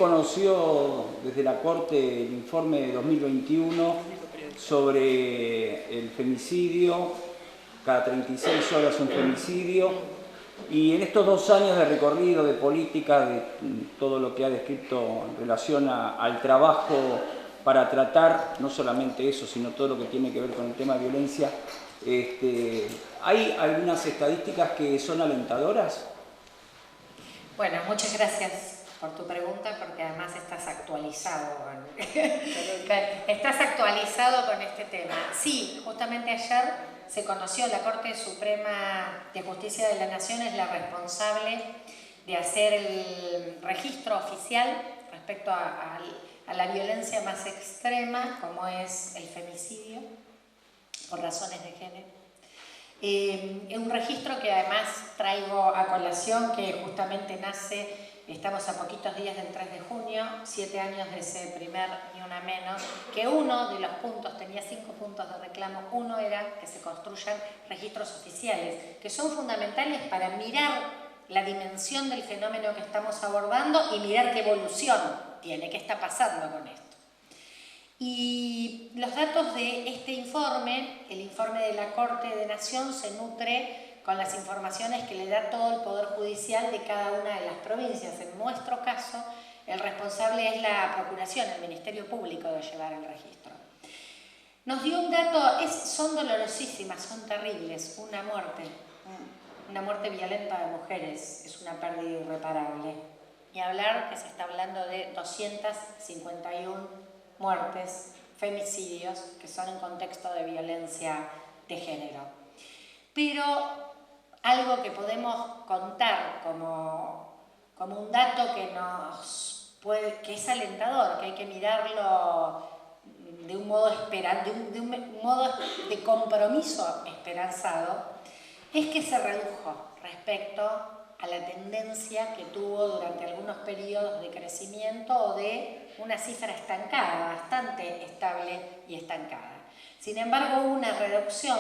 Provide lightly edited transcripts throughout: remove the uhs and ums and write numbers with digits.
conoció desde la Corte el informe de 2021 sobre el femicidio, cada 36 horas un femicidio, y en estos 2 años de recorrido de política, de todo lo que ha descrito en relación al trabajo para tratar no solamente eso, sino todo lo que tiene que ver con el tema de violencia, ¿hay algunas estadísticas que son alentadoras? Bueno, muchas gracias por tu pregunta, porque además estás actualizado con este tema. Sí, justamente ayer se conoció, la Corte Suprema de Justicia de la Nación es la responsable de hacer el registro oficial respecto a la violencia más extrema, como es el femicidio por razones de género. Un registro que además traigo a colación, que justamente nace, estamos a poquitos días del 3 de junio, 7 años de ese primer Ni Una Menos, que uno de los puntos, tenía 5 puntos de reclamo, uno era que se construyan registros oficiales, que son fundamentales para mirar la dimensión del fenómeno que estamos abordando y mirar qué evolución tiene, qué está pasando con esto. Y los datos de este informe, el informe de la Corte de Nación, se nutre con las informaciones que le da todo el Poder Judicial de cada una de las provincias. En nuestro caso, el responsable es la Procuración, el Ministerio Público, de llevar el registro. Nos dio un dato, son dolorosísimas, son terribles, una muerte violenta de mujeres, es una pérdida irreparable. Y hablar que se está hablando de 251 muertes, femicidios, que son en contexto de violencia de género. Pero algo que podemos contar como un dato que es alentador, que hay que mirarlo de un modo de un modo de compromiso esperanzado, es que se redujo respecto a la tendencia que tuvo durante algunos periodos de crecimiento o de una cifra estancada, bastante estable y estancada. Sin embargo, hubo una reducción,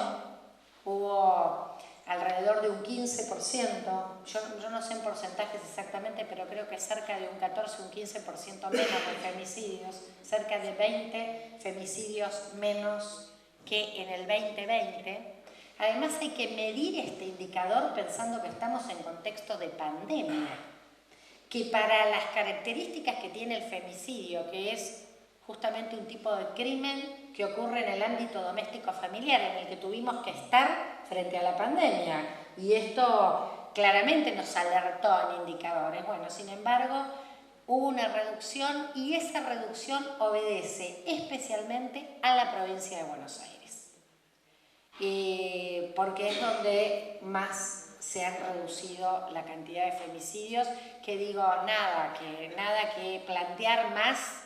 hubo alrededor de un 15%, yo no sé en porcentajes exactamente, pero creo que cerca de un 14, un 15% menos de femicidios, cerca de 20 femicidios menos que en el 2020. Además hay que medir este indicador pensando que estamos en contexto de pandemia, que para las características que tiene el femicidio, que es justamente un tipo de crimen que ocurre en el ámbito doméstico familiar, en el que tuvimos que estar frente a la pandemia, y esto claramente nos alertó en indicadores. Bueno, sin embargo, hubo una reducción, y esa reducción obedece especialmente a la provincia de Buenos Aires. Porque es donde más se han reducido la cantidad de femicidios, que digo, nada que plantear más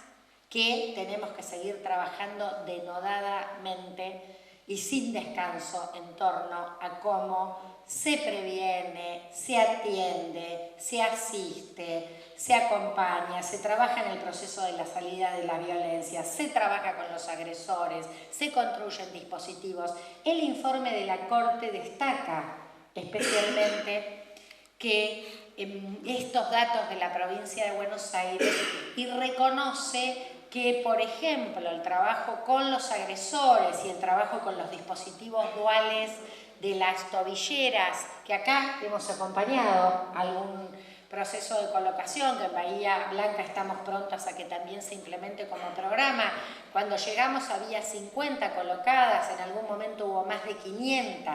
que tenemos que seguir trabajando denodadamente y sin descanso en torno a cómo se previene, se atiende, se asiste, se acompaña, se trabaja en el proceso de la salida de la violencia, se trabaja con los agresores, se construyen dispositivos. El informe de la Corte destaca especialmente que estos datos de la provincia de Buenos Aires y reconoce que, por ejemplo, el trabajo con los agresores y el trabajo con los dispositivos duales de las tobilleras, que acá hemos acompañado algún proceso de colocación, que en Bahía Blanca estamos prontos a que también se implemente como programa. Cuando llegamos había 50 colocadas, en algún momento hubo más de 500,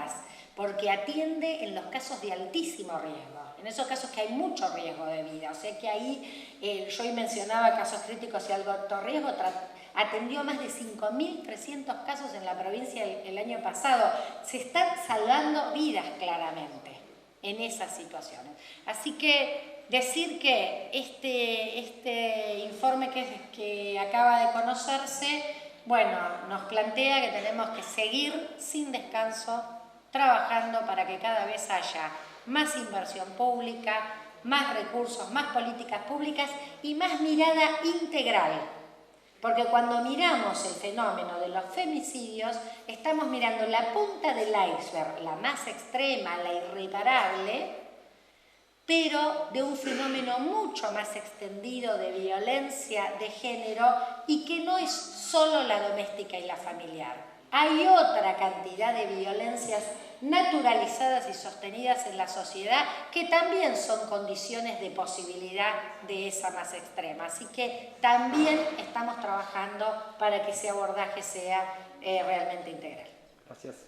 porque atiende en los casos de altísimo riesgo, en esos casos que hay mucho riesgo de vida. O sea que ahí, yo hoy mencionaba casos críticos y alto riesgo, atendió más de 5.300 casos en la provincia el año pasado. Se están salvando vidas claramente en esas situaciones. Así que decir que este informe que acaba de conocerse, bueno, nos plantea que tenemos que seguir sin descanso trabajando para que cada vez haya más inversión pública, más recursos, más políticas públicas y más mirada integral. Porque cuando miramos el fenómeno de los femicidios, estamos mirando la punta del iceberg, la más extrema, la irreparable, pero de un fenómeno mucho más extendido de violencia de género y que no es solo la doméstica y la familiar. Hay otra cantidad de violencias naturalizadas y sostenidas en la sociedad que también son condiciones de posibilidad de esa más extrema. Así que también estamos trabajando para que ese abordaje sea realmente integral. Gracias.